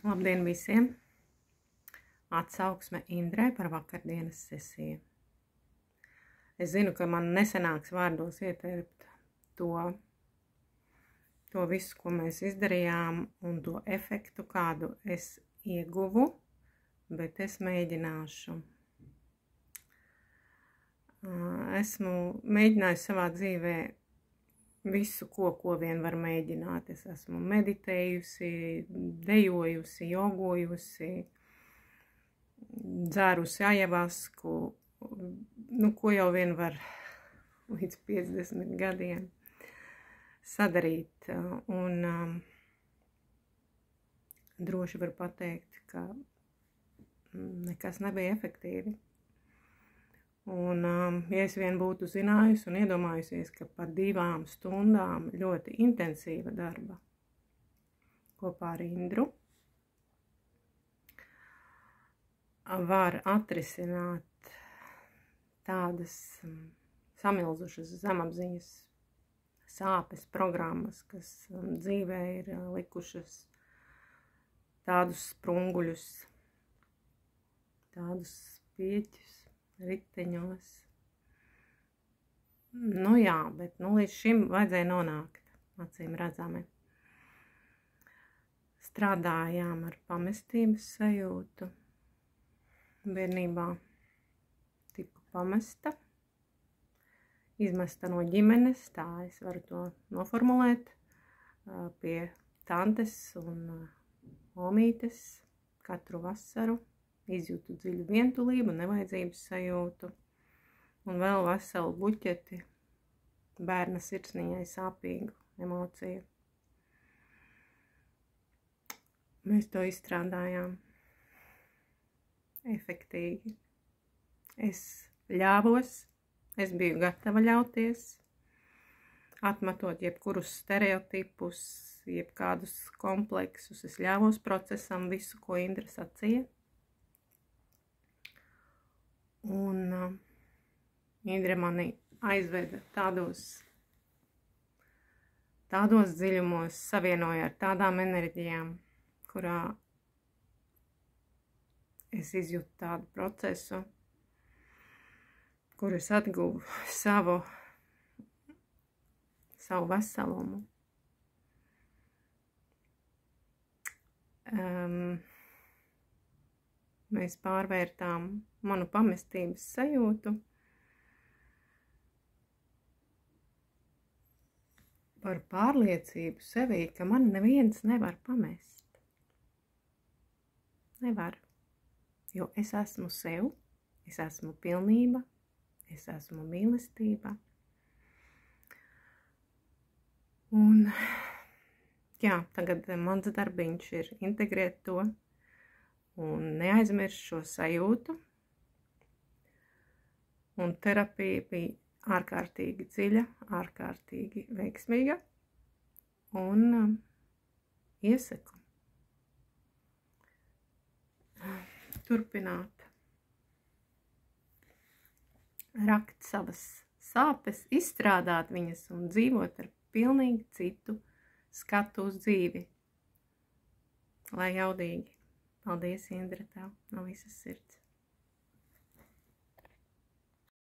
Labdien visiem! Atsauksme Indrai par vakardienas sesiju. Es zinu, ka man nesanāks vārdos ieterpt to visu, ko mēs izdarījām, un to efektu, kādu es ieguvu, bet es mēģināšu. Esmu mēģinājusi savā dzīvē visu, ko vien var mēģināt. Es esmu meditējusi, dejojusi, jogojusi, dzērusi ajavasku, ko jau vien var līdz 50 gadiem sadarīt. Un droši var pateikt, ka nekas nebija efektīvi. Un, ja es vien būtu zinājusi un iedomājusies, ka par 2 stundām ļoti intensīva darba kopā ar Indru var atrisināt tādas samilzušas zemapziņas sāpes programmas, kas dzīvē ir likušas tādus sprunguļus, tādus pieķus riteņos. Bet līdz šim vajadzēja nonākt, acīm redzami. Strādājām ar pamestības sajūtu. Bērnībā tiku pamesta, izmesta no ģimenes, tā es varu to noformulēt, pie tantes un omītes katru vasaru. Izjūtu dziļu vientulību, nevajadzības sajūtu un vēl veselu buķeti bērna sirsniņai sāpīgu emociju. Mēs to izstrādājām efektīgi. Es ļāvos, es biju gatava ļauties, atmetot jebkurus stereotipus, jebkādus kompleksus. Es ļāvos procesam visu, ko Indra sacīja. Un Indra mani aizveda tādos dziļumos, savienoja ar tādām enerģijām, kurā es izjūtu tādu procesu, kur es atguvu savu veselumu. Mēs pārvērtām manu pamestības sajūtu par pārliecību sevī, ka man neviens nevar pamest. Nevar, jo es esmu sev, es esmu pilnība, es esmu mīlestība. Un, tagad mans darbiņš ir integrēt to un neaizmirst šo sajūtu. Un terapija bija ārkārtīgi dziļa, ārkārtīgi veiksmīga. Un iesaku turpināt rakt savas sāpes, izstrādāt viņas un dzīvot ar pilnīgi citu skatu uz dzīvi. Lai jaudīgi. Paldies, Indra, tev no visas sirds.